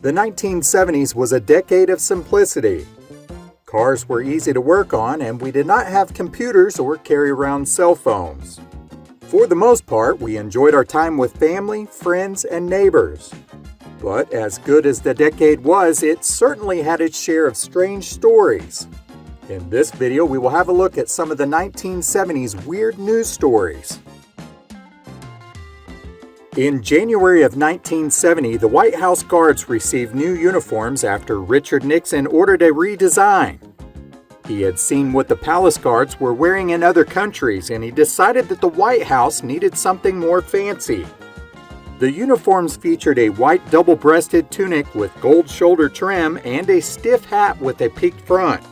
The 1970s was a decade of simplicity. Cars were easy to work on, and we did not have computers or carry around cell phones. For the most part, we enjoyed our time with family, friends, and neighbors. But as good as the decade was, it certainly had its share of strange stories. In this video, we will have a look at some of the 1970s weird news stories. In January of 1970, the White House Guards received new uniforms after Richard Nixon ordered a redesign. He had seen what the palace guards were wearing in other countries, and he decided that the White House needed something more fancy. The uniforms featured a white double-breasted tunic with gold shoulder trim and a stiff hat with a peaked front.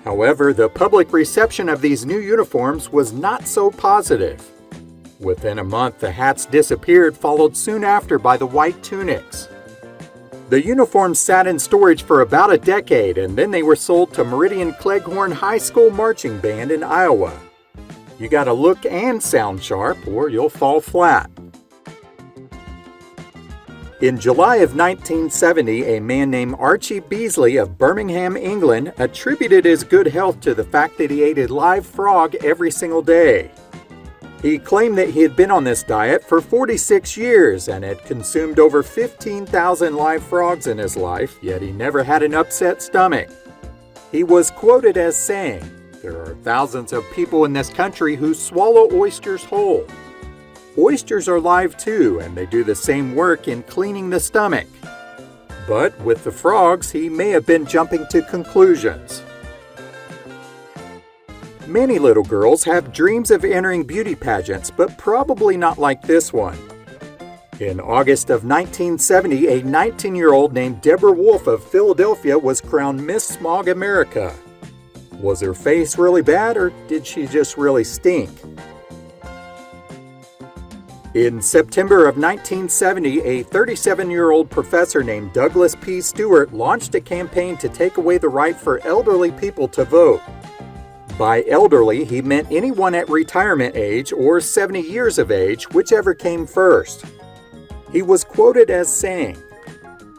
However, the public reception of these new uniforms was not so positive. Within a month, the hats disappeared, followed soon after by the white tunics. The uniforms sat in storage for about a decade, and then they were sold to Meridian Cleghorn High School Marching Band in Iowa. You gotta look and sound sharp, or you'll fall flat. In July of 1970, a man named Archie Beesley of Birmingham, England, attributed his good health to the fact that he ate a live frog every single day. He claimed that he had been on this diet for 46 years and had consumed over 15,000 live frogs in his life, yet he never had an upset stomach. He was quoted as saying, "There are thousands of people in this country who swallow oysters whole. Oysters are live too, and they do the same work in cleaning the stomach." But with the frogs, he may have been jumping to conclusions. Many little girls have dreams of entering beauty pageants, but probably not like this one. In August of 1970, a 19-year-old named Deborah Wolf of Philadelphia was crowned Miss Smog America. Was her face really bad, or did she just really stink? In September of 1970, a 37-year-old professor named Douglas P. Stewart launched a campaign to take away the right for elderly people to vote. By elderly, he meant anyone at retirement age or 70 years of age, whichever came first. He was quoted as saying,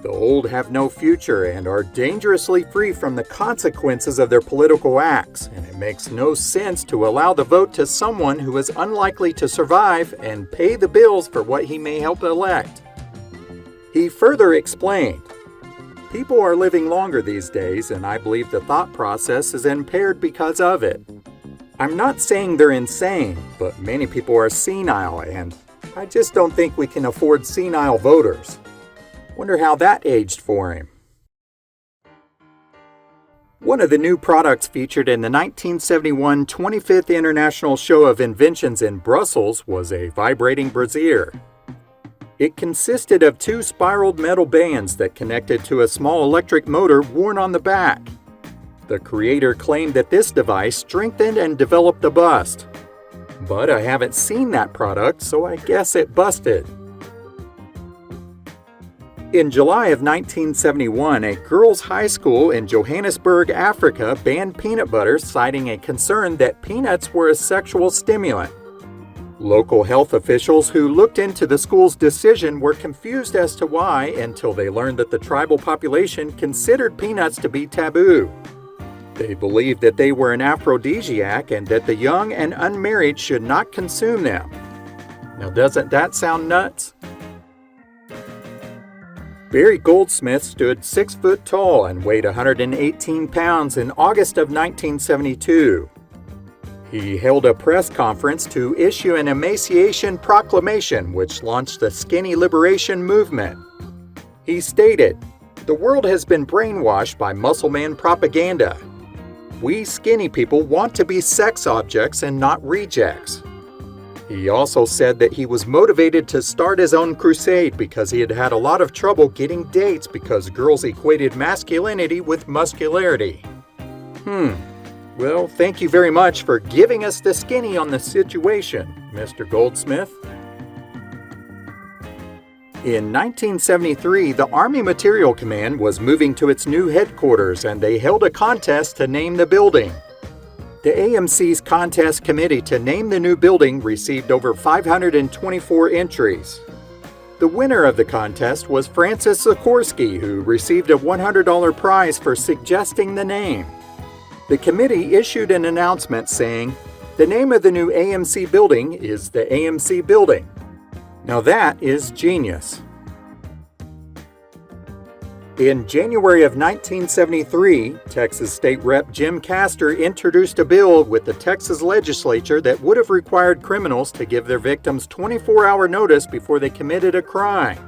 "The old have no future and are dangerously free from the consequences of their political acts, and it makes no sense to allow the vote to someone who is unlikely to survive and pay the bills for what he may help elect." He further explained, "People are living longer these days, and I believe the thought process is impaired because of it. I'm not saying they're insane, but many people are senile, and I just don't think we can afford senile voters." Wonder how that aged for him. One of the new products featured in the 1971 25th International Show of Inventions in Brussels was a vibrating brassiere. It consisted of two spiraled metal bands that connected to a small electric motor worn on the back. The creator claimed that this device strengthened and developed the bust. But I haven't seen that product, so I guess it busted. In July of 1971, a girls' high school in Johannesburg, Africa banned peanut butter, citing a concern that peanuts were a sexual stimulant. Local health officials who looked into the school's decision were confused as to why until they learned that the tribal population considered peanuts to be taboo. They believed that they were an aphrodisiac and that the young and unmarried should not consume them. Now, doesn't that sound nuts? Barry Goldsmith stood 6 foot tall and weighed 118 pounds in August of 1972. He held a press conference to issue an emaciation proclamation which launched the skinny liberation movement. He stated, "The world has been brainwashed by muscle man propaganda. We skinny people want to be sex objects and not rejects." He also said that he was motivated to start his own crusade because he had had a lot of trouble getting dates because girls equated masculinity with muscularity. Well, thank you very much for giving us the skinny on the situation, Mr. Goldsmith. In 1973, the Army Material Command was moving to its new headquarters, and they held a contest to name the building. The AMC's contest committee to name the new building received over 524 entries. The winner of the contest was Francis Sikorsky, who received a $100 prize for suggesting the name. The committee issued an announcement saying, "The name of the new AMC building is the AMC Building." Now that is genius. In January of 1973, Texas State Rep Jim Castor introduced a bill with the Texas legislature that would have required criminals to give their victims 24-hour notice before they committed a crime.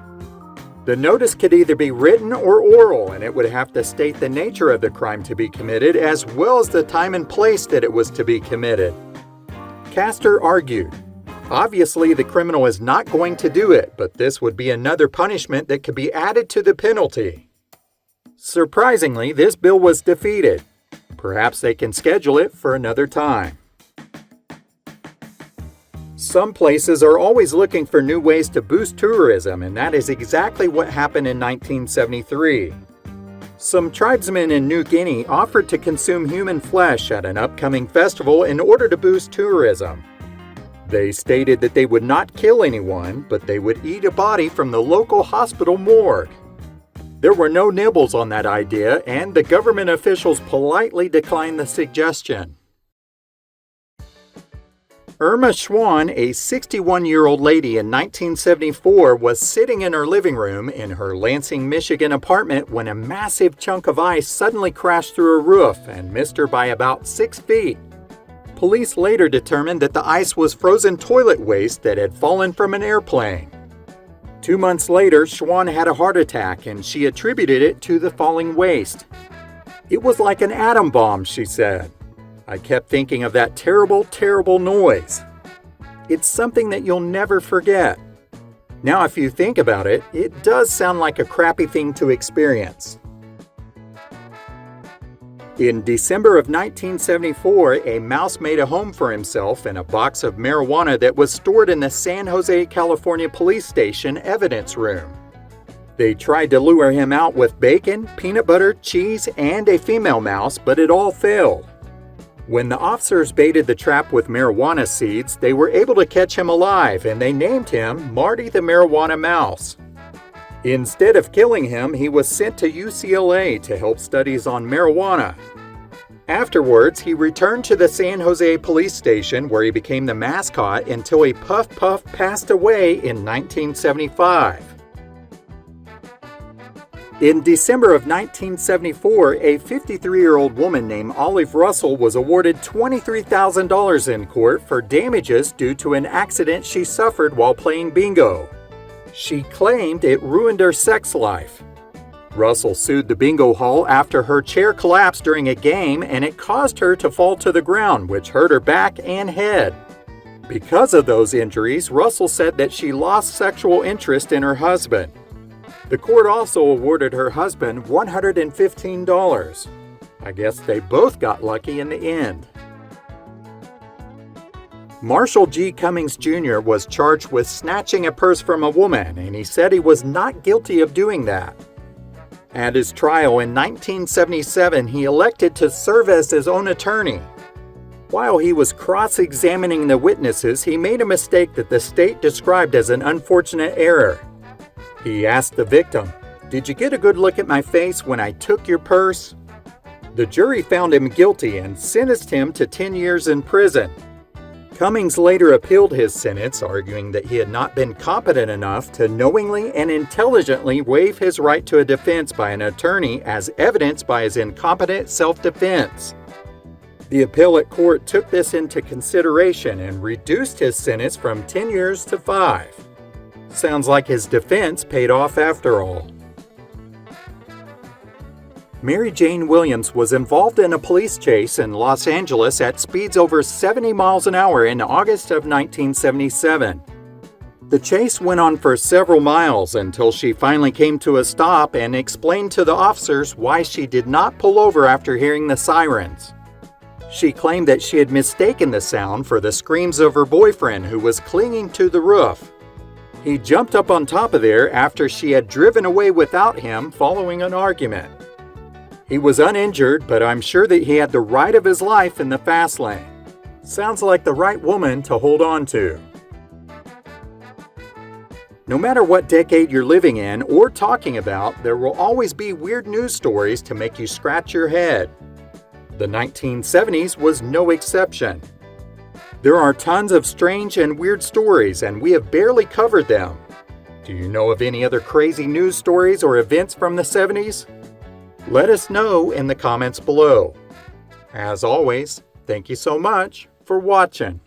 The notice could either be written or oral, and it would have to state the nature of the crime to be committed as well as the time and place that it was to be committed. Castor argued, obviously the criminal is not going to do it, but this would be another punishment that could be added to the penalty. Surprisingly, this bill was defeated. Perhaps they can schedule it for another time. Some places are always looking for new ways to boost tourism, and that is exactly what happened in 1973. Some tribesmen in New Guinea offered to consume human flesh at an upcoming festival in order to boost tourism. They stated that they would not kill anyone, but they would eat a body from the local hospital morgue. There were no nibbles on that idea, and the government officials politely declined the suggestion. Irma Schwan, a 61-year-old lady in 1974, was sitting in her living room in her Lansing, Michigan apartment when a massive chunk of ice suddenly crashed through her roof and missed her by about 6 feet. Police later determined that the ice was frozen toilet waste that had fallen from an airplane. 2 months later, Schwan had a heart attack and she attributed it to the falling waste. "It was like an atom bomb," she said. "I kept thinking of that terrible, terrible noise." It's something that you'll never forget. Now, if you think about it, it does sound like a crappy thing to experience. In December of 1974, a mouse made a home for himself in a box of marijuana that was stored in the San Jose, California police station evidence room. They tried to lure him out with bacon, peanut butter, cheese, and a female mouse, but it all failed. When the officers baited the trap with marijuana seeds, they were able to catch him alive, and they named him Marty the Marijuana Mouse. Instead of killing him, he was sent to UCLA to help studies on marijuana. Afterwards, he returned to the San Jose police station where he became the mascot until he Puff Puff passed away in 1975. In December of 1974, a 53-year-old woman named Olive Russell was awarded $23,000 in court for damages due to an accident she suffered while playing bingo. She claimed it ruined her sex life. Russell sued the bingo hall after her chair collapsed during a game and it caused her to fall to the ground, which hurt her back and head. Because of those injuries, Russell said that she lost sexual interest in her husband. The court also awarded her husband $115. I guess they both got lucky in the end. Marshall G. Cummings Jr. was charged with snatching a purse from a woman, and he said he was not guilty of doing that. At his trial in 1977, he elected to serve as his own attorney. While he was cross-examining the witnesses, he made a mistake that the state described as an unfortunate error. He asked the victim, "Did you get a good look at my face when I took your purse?" The jury found him guilty and sentenced him to 10 years in prison. Cummings later appealed his sentence, arguing that he had not been competent enough to knowingly and intelligently waive his right to a defense by an attorney as evidenced by his incompetent self-defense. The appellate court took this into consideration and reduced his sentence from 10 years to 5. Sounds like his defense paid off after all. Mary Jane Williams was involved in a police chase in Los Angeles at speeds over 70 miles an hour in August of 1977. The chase went on for several miles until she finally came to a stop and explained to the officers why she did not pull over after hearing the sirens. She claimed that she had mistaken the sound for the screams of her boyfriend who was clinging to the roof. He jumped up on top of there after she had driven away without him following an argument. He was uninjured, but I'm sure that he had the ride of his life in the fast lane. Sounds like the right woman to hold on to. No matter what decade you're living in or talking about, there will always be weird news stories to make you scratch your head. The 1970s was no exception. There are tons of strange and weird stories, and we have barely covered them. Do you know of any other crazy news stories or events from the 70s? Let us know in the comments below. As always, thank you so much for watching.